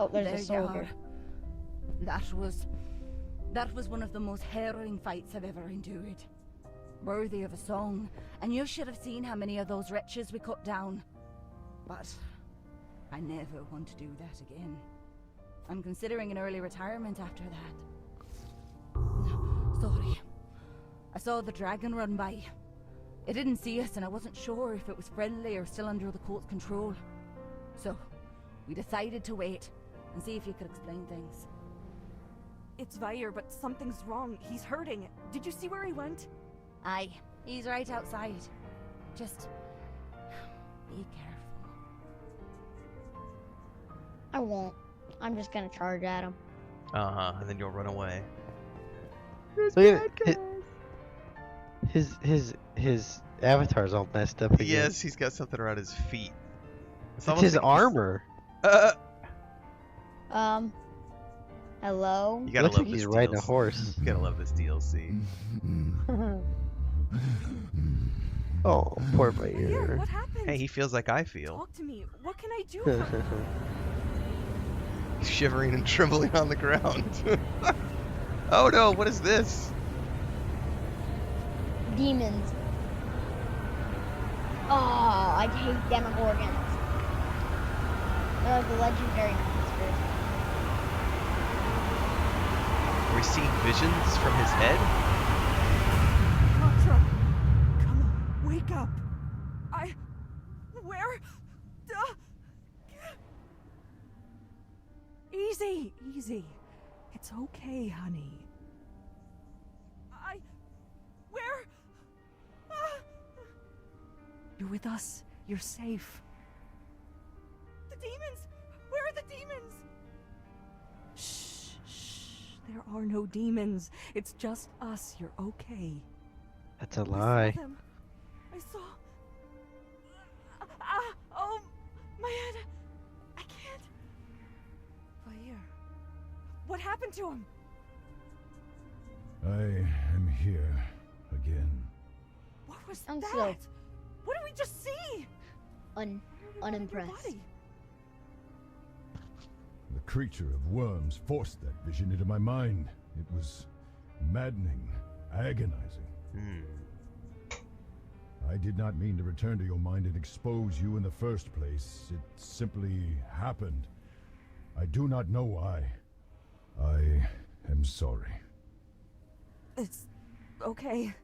Oh, there's There a you soldier. are. That was one of the most harrowing fights I've ever endured. Worthy of a song, and you should have seen how many of those wretches we cut down. But I never want to do that again. I'm considering an early retirement after that. Sorry. I saw the dragon run by. It didn't see us, and I wasn't sure if it was friendly or still under the cult's control. So, we decided to wait and see if you could explain things. It's Vair, but something's wrong. He's hurting. Did you see where he went? Aye, he's right outside. Just be careful. I won't. I'm just gonna charge at him. And then you'll run away. Look at his avatar's all messed up again. Yes, he's got something around his feet. It's his armor. Hello? You gotta Looks love like this he's riding a DLC. horse. You gotta love this DLC. Oh, poor Vair, Vair. what happened? Hey, he feels like I feel. Talk to me. What can I do? He's shivering and trembling on the ground. Oh no, what is this? Demons. Oh, I hate Demogorgons. They're like the legendary monsters. Are we seeing visions from his head? Contra, come on, wake up. Where? Easy. It's okay, honey. Where? You're with us. You're safe. The demons! Where are the demons? Shh. There are no demons. It's just us. You're okay. That's a I saw lie. them. I saw. Oh, my head. I can't. Vair. What happened to him? I am here again. What was I'm that? so- What did we just see? Your Unimpressed. body. The creature of worms forced that vision into my mind. It was maddening, agonizing. I did not mean to return to your mind and expose you in the first place. It simply happened. I do not know why. I am sorry. It's okay.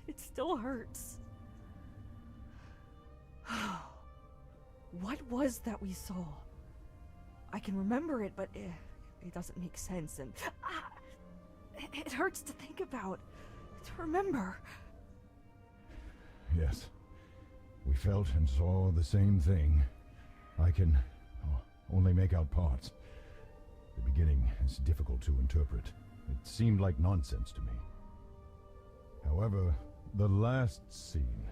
It still hurts. What was that we saw? I can remember it, but it doesn't make sense, and it hurts to think about, to remember. Yes, we felt and saw the same thing. I can only make out parts. The beginning is difficult to interpret. It seemed like nonsense to me. However, the last scene,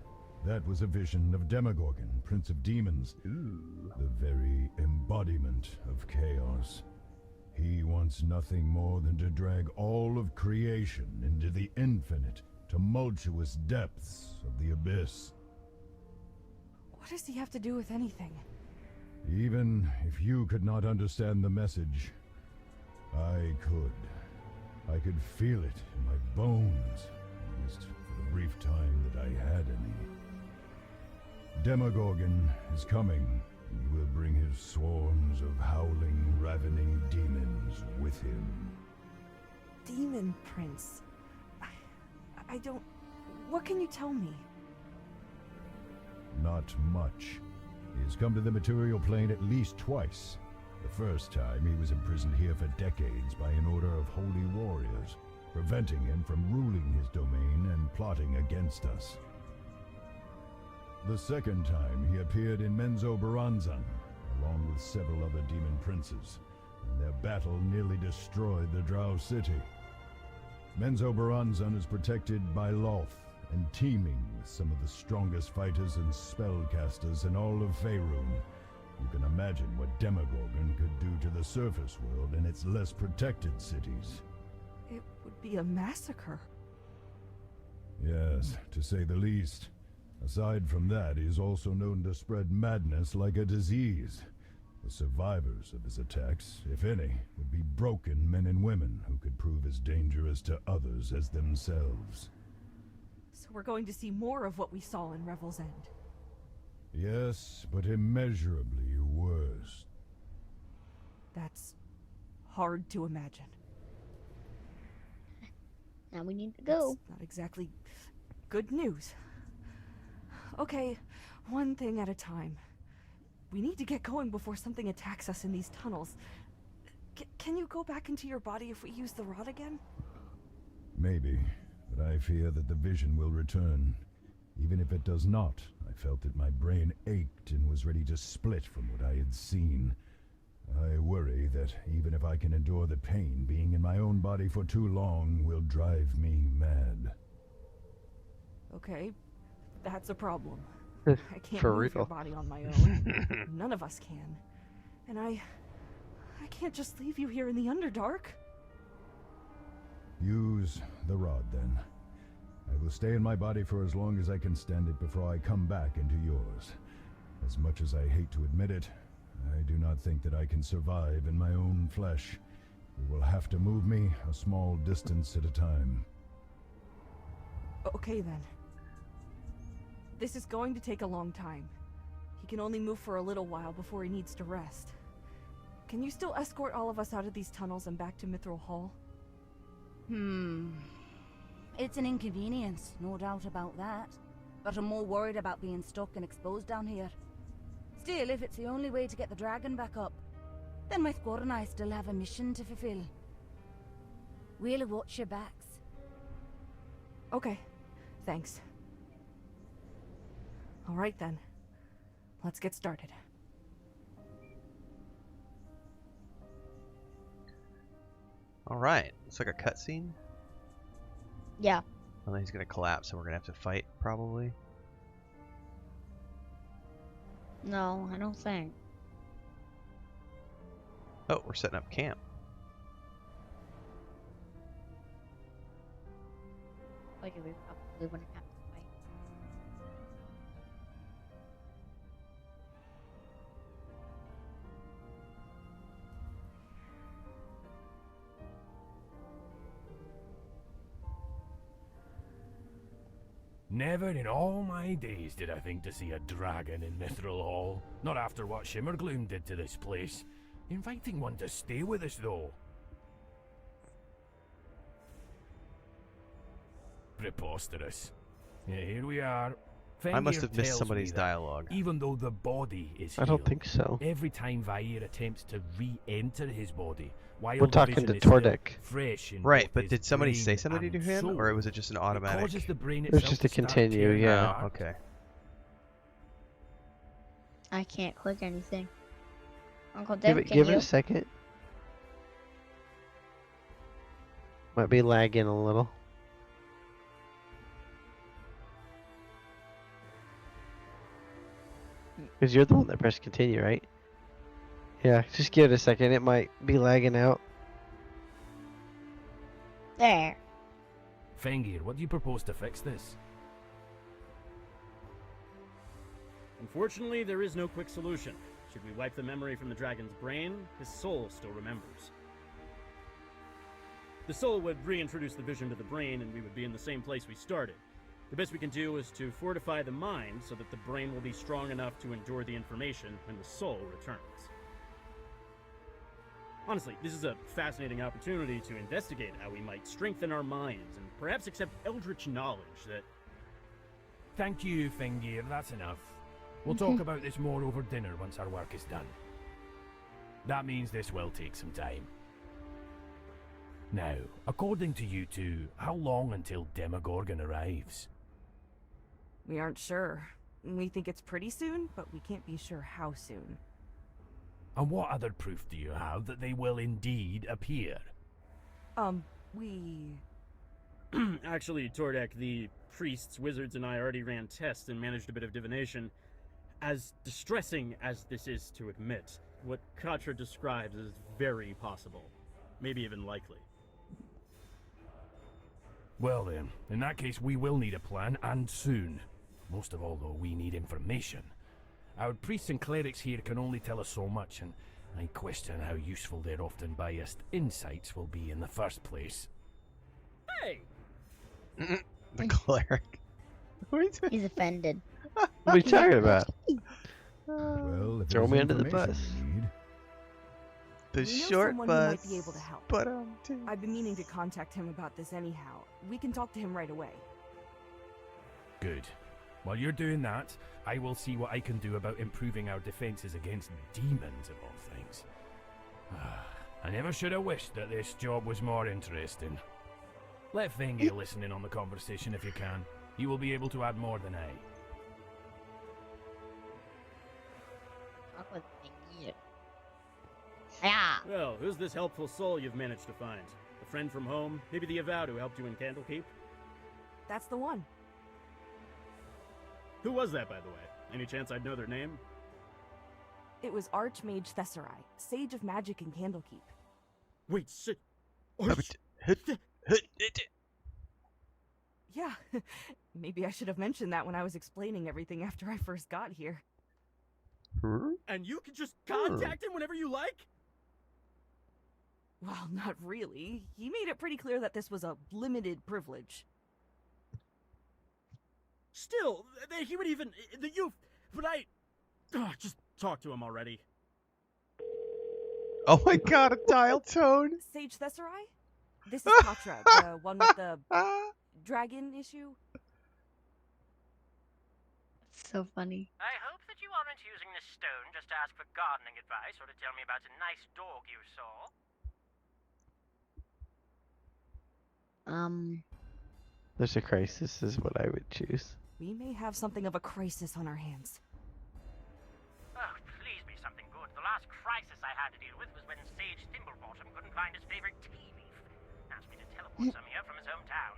that was a vision of Demogorgon, Prince of Demons. The very embodiment of chaos. He wants nothing more than to drag all of creation into the infinite, tumultuous depths of the abyss. What does he have to do with anything? Even if you could not understand the message, I could. I could feel it in my bones, at least for the brief time that I had any. Demogorgon is coming. He will bring his swarms of howling, ravening demons with him. Demon Prince. I don't... What can you tell me? Not much. He has come to the material plane at least twice. The first time, he was imprisoned here for decades by an order of holy warriors, preventing him from ruling his domain and plotting against us. The second time, he appeared in Menzoberranzan, along with several other demon princes, and their battle nearly destroyed the Drow city. Menzoberranzan is protected by Lolth, and teeming with some of the strongest fighters and spellcasters in all of Faerun. You can imagine what Demogorgon could do to the surface world and its less protected cities. It would be a massacre. Yes, to say the least. Aside from that, he is also known to spread madness like a disease. The survivors of his attacks, if any, would be broken men and women who could prove as dangerous to others as themselves. So we're going to see more of what we saw in Revel's End. Yes, but immeasurably worse. That's hard to imagine. Now we need to go. That's not exactly good news. Okay, one thing at a time. We need to get going before something attacks us in these tunnels. Can you go back into your body if we use the rod again? Maybe, but I fear that the vision will return. Even if it does not, I felt that my brain ached and was ready to split from what I had seen. I worry that even if I can endure the pain, being in my own body for too long will drive me mad. Okay, that's a problem. I can't For move your real. body on my own. None of us can. And I can't just leave you here in the Underdark. Use the rod, then. I will stay in my body for as long as I can stand it before I come back into yours. As much as I hate to admit it, I do not think that I can survive in my own flesh. You will have to move me a small distance at a time. Okay then. This is going to take a long time. He can only move for a little while before he needs to rest. Can you still escort all of us out of these tunnels and back to Mithril Hall? It's an inconvenience, no doubt about that. But I'm more worried about being stuck and exposed down here. Still, if it's the only way to get the dragon back up, then my squad and I still have a mission to fulfill. We'll watch your backs. Okay, thanks. All right then. Let's get started. All right. It's like a cutscene. Yeah. And then he's gonna collapse, and we're gonna have to fight, probably. No, I don't think. Oh, we're setting up camp. Like we probably wouldn't have to fight. Never in all my days did I think to see a dragon in Mithril Hall. Not after what Shimmergloom did to this place. Inviting one to stay with us, though. Preposterous. Yeah, here we are. I must Fenrir have missed tells somebody's me that dialogue. Even though the body is I don't healed, think so. every time Vair attempts to re-enter his body, while We're the talking vision to is still Tordek. fresh in Right, both but his did somebody brain say something to and him, or soul, was it just an it automatic? causes the brain It was itself just to a start continue, tearing yeah. apart. Okay. I can't click anything. Uncle Give Dave, it, can give you? it a second. Might be lagging a little. Because you're the one that pressed continue, right? Yeah, just give it a second. It might be lagging out. There. Fenrir, what do you propose to fix this? Unfortunately, there is no quick solution. Should we wipe the memory from the dragon's brain, his soul still remembers. The soul would reintroduce the vision to the brain, and we would be in the same place we started. The best we can do is to fortify the mind so that the brain will be strong enough to endure the information when the soul returns. Honestly, this is a fascinating opportunity to investigate how we might strengthen our minds and perhaps accept eldritch knowledge that... Thank you, Fenrir, that's enough. We'll talk about this more over dinner once our work is done. That means this will take some time. Now, according to you two, how long until Demogorgon arrives? We aren't sure. We think it's pretty soon, but we can't be sure how soon. And what other proof do you have that they will indeed appear? We... Actually, Tordek, the priests, wizards, and I already ran tests and managed a bit of divination. As distressing as this is to admit, what Katra describes is very possible. Maybe even likely. Well then, in that case we will need a plan, and soon. Most of all, though, we need information. Our priests and clerics here can only tell us so much, and I question how useful their often biased insights will be in the first place. Hey! The cleric. What are you doing? He's offended. What are you talking about? Well, if Throw there's me under the information bus. we need, The We know short someone bus. who might be able to help. But I've been meaning to contact him about this anyhow. We can talk to him right away. Good. While you're doing that, I will see what I can do about improving our defenses against demons, of all things. I never should have wished that this job was more interesting. Let Vengia listen in on the conversation if you can. He will be able to add more than I. Talk with me. Yeah. Well, who's this helpful soul you've managed to find? A friend from home? Maybe the Avowed who helped you in Candlekeep? That's the one. Who was that, by the way? Any chance I'd know their name? It was Archmage Thesserai, Sage of Magic in Candlekeep. Wait, shit. Yeah, maybe I should have mentioned that when I was explaining everything after I first got here. And you can just contact him whenever you like? Well, not really. He made it pretty clear that this was a limited privilege. Still, he would even... But I... just talk to him already. Oh my god, a dial tone. Sage Thesserai? This is Katra, the one with the dragon issue. So funny. I hope that you aren't using this stone just to ask for gardening advice or to tell me about a nice dog you saw. There's a crisis is what I would choose. We may have something of a crisis on our hands. Oh, please be something good. The last crisis I had to deal with was when Sage Thimblebottom couldn't find his favorite tea leaf. Asked me to teleport some here from his hometown.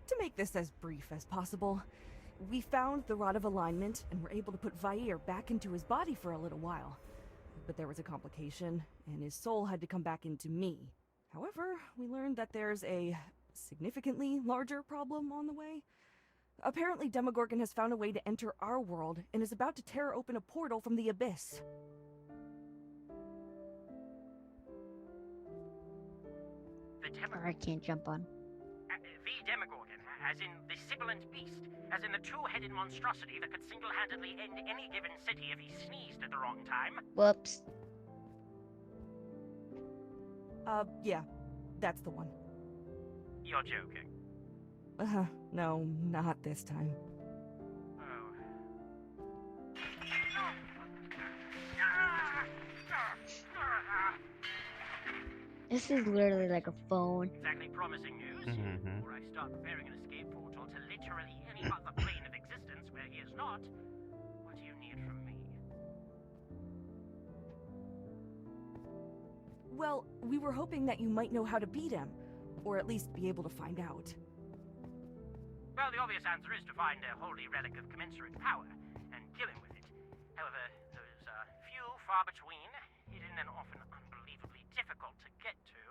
To make this as brief as possible, we found the Rod of Alignment and were able to put Vair back into his body for a little while. But there was a complication, and his soul had to come back into me. However, we learned that there's a significantly larger problem on the way. Apparently, Demogorgon has found a way to enter our world and is about to tear open a portal from the abyss. Or I can't jump on. The Demogorgon, as in the sibilant beast, as in the two-headed monstrosity that could single-handedly end any given city if he sneezed at the wrong time. Whoops. Yeah, that's the one. You're joking. No, not this time. This is literally like a phone. Exactly promising news. Before I start preparing an escape portal to literally any other plane of existence where he is not, what do you need from me? Well, we were hoping that you might know how to beat him, or at least be able to find out. Well, the obvious answer is to find a holy relic of commensurate power and kill him with it. However, those are few, far between, hidden and often unbelievably difficult to get to.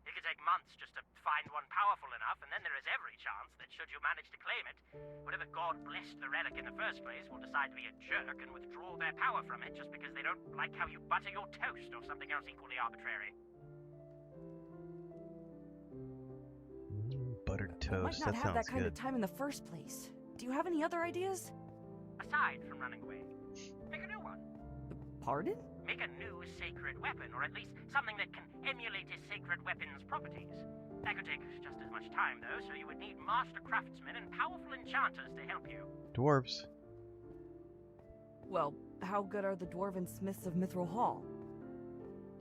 It could take months just to find one powerful enough, and then there is every chance that should you manage to claim it, whatever god blessed the relic in the first place will decide to be a jerk and withdraw their power from it just because they don't like how you butter your toast or something else equally arbitrary. Buttered We might toast. not That have that sounds kind good. of time in the first place. Do you have any other ideas? Aside from running away, make a new one. Pardon? Make a new sacred weapon, or at least something that can emulate a sacred weapon's properties. That could take just as much time, though, so you would need master craftsmen and powerful enchanters to help you. Dwarves. Well, how good are the dwarven smiths of Mithril Hall?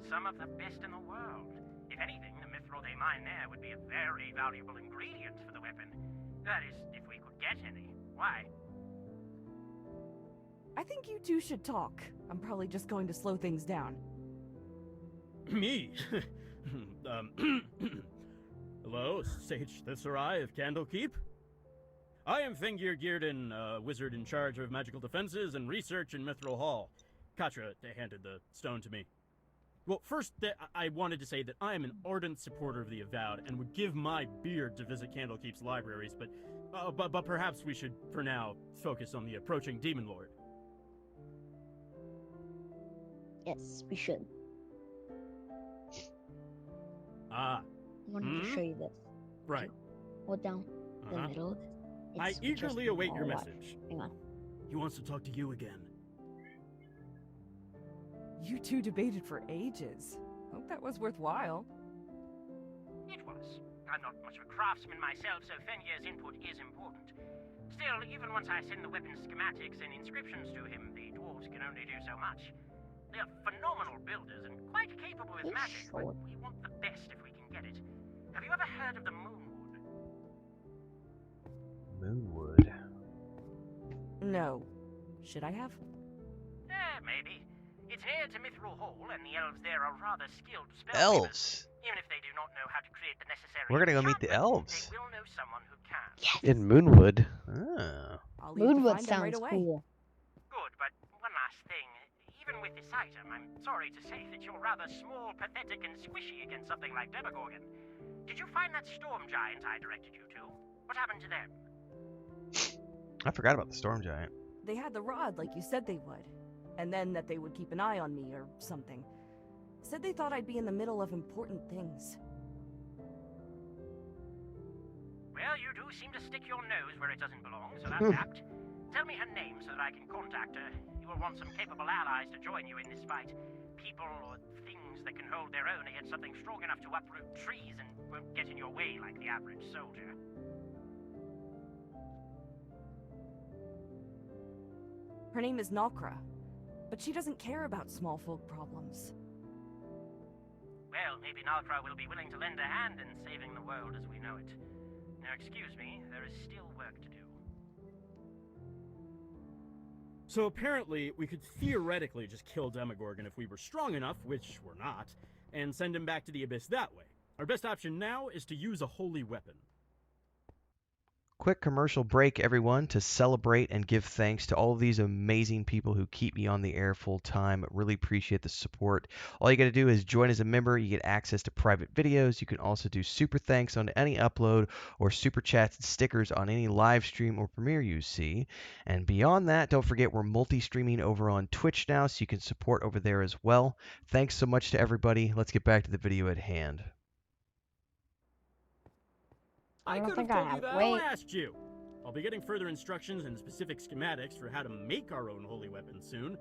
Some of the best in the world. If anything, the mithril they mine there would be a very valuable ingredient for the weapon. That is, if we could get any. Why? I think you two should talk. I'm probably just going to slow things down. Me? Hello, Sage Thesserai of Candlekeep? I am Fengir Gearden, a wizard in charge of magical defenses and research in Mithril Hall. Katra handed the stone to me. Well, first, I wanted to say that I am an ardent supporter of the Avowed and would give my beard to visit Candlekeep's libraries, but perhaps we should, for now, focus on the approaching Demon Lord. Yes, we should. Ah, I wanted to show you this. right. Hold down the middle of it. I It's eagerly just await your all watch. message. Hang on. He wants to talk to you again. You two debated for ages. Hope that was worthwhile. It was. I'm not much of a craftsman myself, so Fenrir's input is important. Still, even once I send the weapon schematics and inscriptions to him, the dwarves can only do so much. They're phenomenal builders and quite capable with magic, but we want the best if we can get it. Have you ever heard of the Moonwood? Moonwood. No. Should I have? Maybe. It's near to Mithril Hall, and the elves there are rather skilled spellweavers. Elves. Even if they do not know how to create the necessary We're gonna go meet the enchantment, elves. They will know someone who can. In Moonwood. Oh. I'll leave to Moonwood find them right sounds away. cool. Good, but one last thing. Even with this item, I'm sorry to say that you're rather small, pathetic, and squishy against something like Demogorgon. Did you find that storm giant I directed you to? What happened to them? I forgot about the storm giant. They had the rod like you said they would. And then that they would keep an eye on me or something. Said they thought I'd be in the middle of important things. Well, you do seem to stick your nose where it doesn't belong, so that's apt. Tell me her name so that I can contact her. You will want some capable allies to join you in this fight. People or things that can hold their own against something strong enough to uproot trees and won't get in your way like the average soldier. Her name is Nokra, but she doesn't care about small folk problems. Well, maybe Nalkra will be willing to lend a hand in saving the world as we know it. Now, excuse me, there is still work to do. So apparently, we could theoretically just kill Demogorgon if we were strong enough, which we're not, and send him back to the Abyss that way. Our best option now is to use a holy weapon. Quick commercial break, everyone, to celebrate and give thanks to all of these amazing people who keep me on the air full time. Really appreciate the support. All you got to do is join as a member. You get access to private videos. You can also do super thanks on any upload or super chats and stickers on any live stream or premiere you see. And beyond that, don't forget we're multi-streaming over on Twitch now, so you can support over there as well. Thanks so much to everybody. Let's get back to the video at hand. I don't could have think I told you have. that. Wait. I asked you. I'll be getting further instructions and specific schematics for how to make our own holy weapons soon.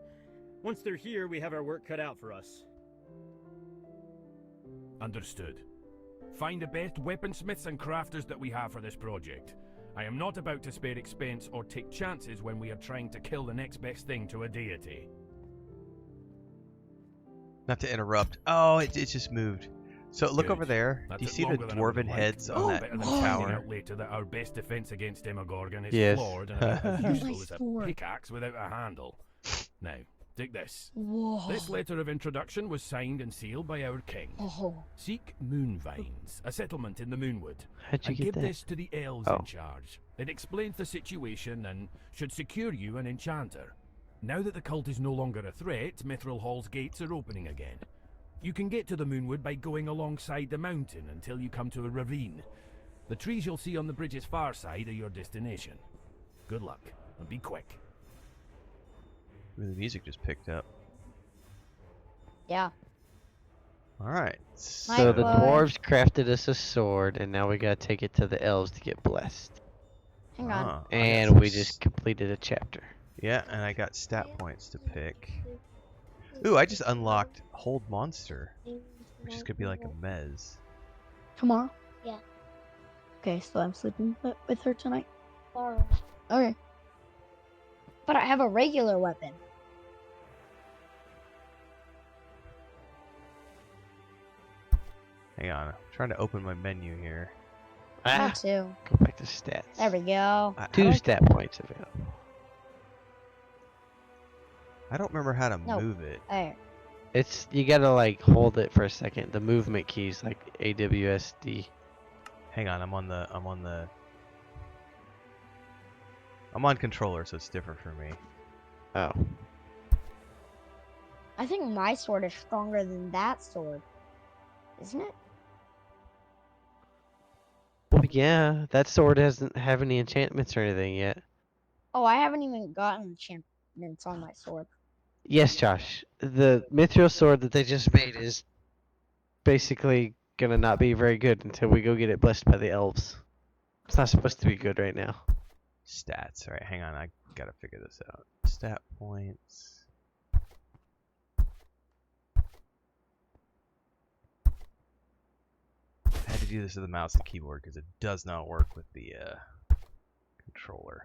Once they're here, we have our work cut out for us. Understood. Find the best weaponsmiths and crafters that we have for this project. I am not about to spare expense or take chances when we are trying to kill the next best thing to a deity. Not to interrupt. Oh, it just moved. So look Good. over there. That Do you took see the longer than I would've dwarven liked, heads but on it's that better than finding tower? out later that our best defense against Demogorgon is Yes. flawed and about as useful My as a sword. pickaxe without a handle. Now, dig this. Whoa. This letter of introduction was signed and sealed by our king. Oh. Seek Moonvines, a settlement in the Moonwood. How'd you And get give that? this to the elves Oh. in charge. It explains the situation and should secure you an enchanter. Now that the cult is no longer a threat, Mithril Hall's gates are opening again. You can get to the Moonwood by going alongside the mountain until you come to a ravine. The trees you'll see on the bridge's far side are your destination. Good luck, and be quick. Ooh, the music just picked up. Yeah. All right. So the Likewise. dwarves crafted us a sword, and now we gotta take it to the elves to get blessed. Hang on. Ah, I got And some we just completed a chapter. Yeah, and I got stat points to pick. Ooh, I just unlocked Hold Monster, which is gonna be like a mez. Tomorrow? Yeah. Okay, so I'm sleeping with her tonight? Tomorrow. Okay. But I have a regular weapon. Hang on, I'm trying to open my menu here. How Ah, to? go back to stats. There we go. I 2 don't- stat points available. I don't remember how to No. move it. There. It's you gotta like hold it for a second. The movement keys like AWSD. Hang on, I'm on controller, so it's different for me. Oh, I think my sword is stronger than that sword. Isn't it? Well, yeah, that sword doesn't have any enchantments or anything yet. Oh, I haven't even gotten enchantments on my sword. Yes, Josh. The mithril sword that they just made is basically gonna not be very good until we go get it blessed by the elves. It's not supposed to be good right now. Stats. All right, hang on. I gotta figure this out. Stat points. I had to do this with the mouse and keyboard because it does not work with the controller.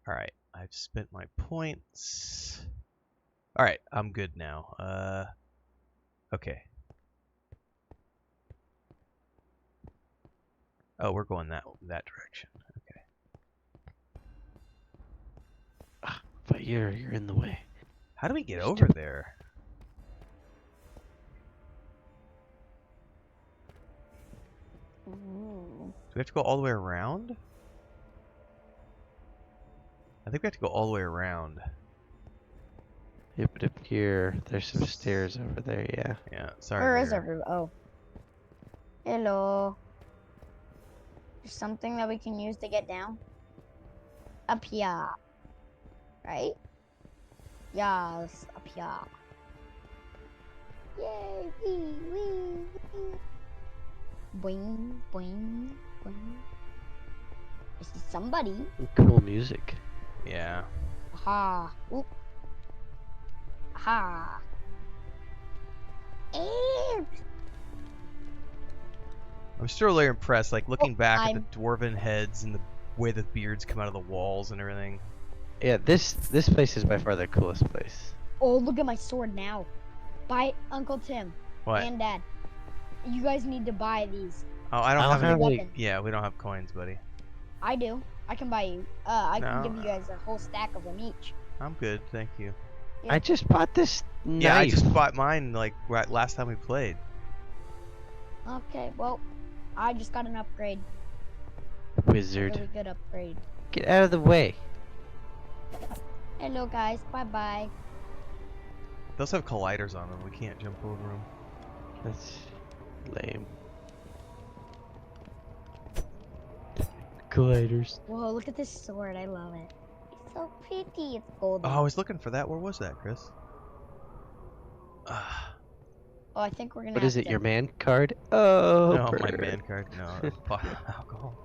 All right, I've spent my points. All right, I'm good now. Okay. Oh, we're going that direction. Okay. But you're in the way. How do we get over there? Ooh. Do we have to go all the way around? I think we have to go all the way around. Yeah, but up here, there's some stairs over there, yeah. Yeah, sorry. Where is Mirror. everyone? Oh. Hello. There's something that we can use to get down. Up here. Right? Yes, up here. Yay! Wee, wee, wee. Boing, boing, boing. I see somebody. Cool music. Yeah. Aha. Oop. Aha. And I'm still really impressed, like looking back I'm- at the dwarven heads and the way the beards come out of the walls and everything. Yeah, this place is by far the coolest place. oh, look at my sword now. Buy Uncle Tim What? and Dad. You guys need to buy these. Oh, I don't have any. weapons. Yeah, we don't have coins, buddy. I do. I can buy you. I can No. give you guys a whole stack of them each. I'm good, thank you. Yeah. I just bought this knife. Yeah, I just bought mine like last time we played. Okay, well, I just got an upgrade. Wizard. Really good upgrade. Get out of the way. Hello, guys. Bye bye. Those have colliders on them. We can't jump over them. That's lame. Colliders. Whoa, look at this sword. I love it. It's so pretty. It's golden. Oh, I was looking for that. Where was that, Chris? Oh, I think we're gonna. What have is it, to... your man card? Oh, No, my bird. man card. No, alcohol.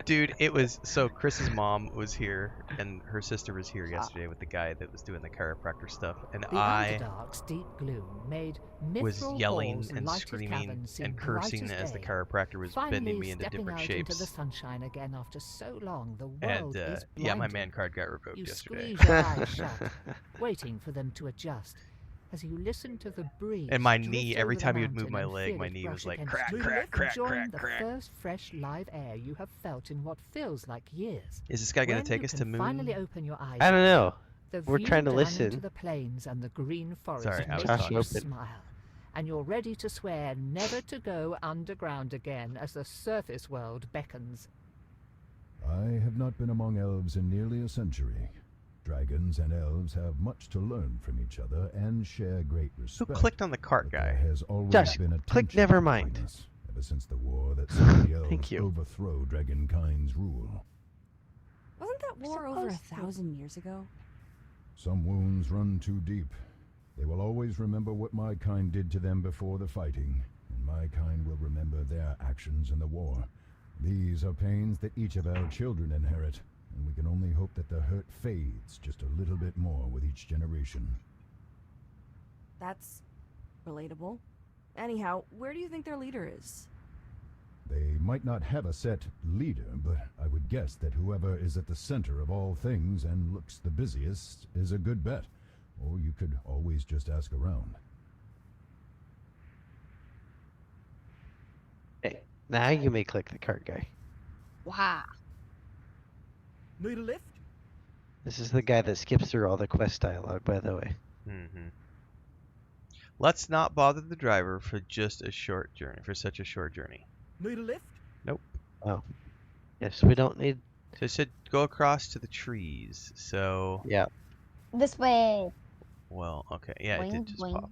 Dude, it was so Chris's mom was here and her sister was here yesterday with the guy that was doing the chiropractor stuff, and The I Underdark's deep gloom made was mithril yelling halls and lighted screaming caverns seem and bright cursing as the day. chiropractor was Finally bending me into stepping different out shapes. into the sunshine again after so long, the And world is yeah, my blinding. man card got revoked You yesterday. squeeze your eyes shut, waiting for them to adjust. As you listen to the breeze And my drift knee, every over the time he would move mountain my and leg, feel my it knee brush was like against crack, you, crack, crack, enjoying crack, the crack. first fresh live air you have felt in what feels like years. Is this guy gonna When take you us to can Moon? finally open your eyes, I don't know. the We're view trying to down listen. into the plains and the green forest Sorry, I was makes talking. you Josh, open. smile, and you're ready to swear never to go underground again as the surface world beckons. I have not been among elves in nearly a century. Dragons and elves have much to learn from each other and share great Who respect. clicked on the cart but guy? there has always Josh, been a click tension never between mind. us, ever since the war that saw the elves Thank you. overthrow dragonkind's rule. Wasn't that war over 1,000 years ago? Some wounds run too deep. They will always remember what my kind did to them before the fighting, and my kind will remember their actions in the war. These are pains that each of our children inherit, and we can only hope that the hurt fades just a little bit more with each generation. That's relatable. Anyhow, where do you think their leader is? They might not have a set leader, but I would guess that whoever is at the center of all things and looks the busiest is a good bet. Or you could always just ask around. Hey, now you may click the cart guy. Wow. Need a lift? This is the guy that skips through all the quest dialogue, by the way. Mm-hmm. Let's not bother the driver for just a short journey, for such a short journey. Need a lift? Oh. Yes, we don't need... So it said go across to the trees, so... Yeah. This way. Well, okay. Yeah, it did Boing, just boing. pop.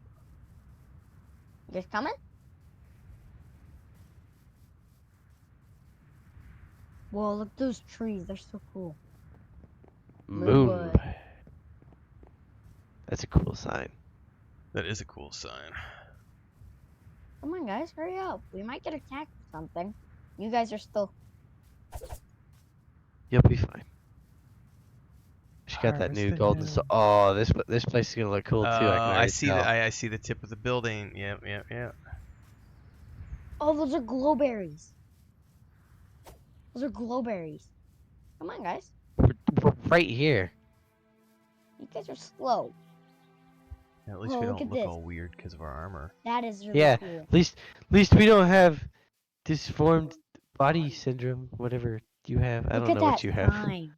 You're coming? Whoa, look at those trees. They're so cool. Moon. Moonwood. That's a cool sign. That is a cool sign. Come on, guys. Hurry up. We might get attacked or something. You guys are still... You'll be fine. She got that Harvest new the golden. moon. Oh, this place is gonna look cool too. I can I already see tell. I see the tip of the building. Yep, yep, yep. Oh, those are glowberries. Those are glowberries. Come on, guys. We're right here. You guys are slow. At least Oh, we look don't at look this. all weird because of our armor. That is really Yeah. cool. At least we don't have disformed body syndrome. Whatever you have. I Look don't at know what that you have. sign.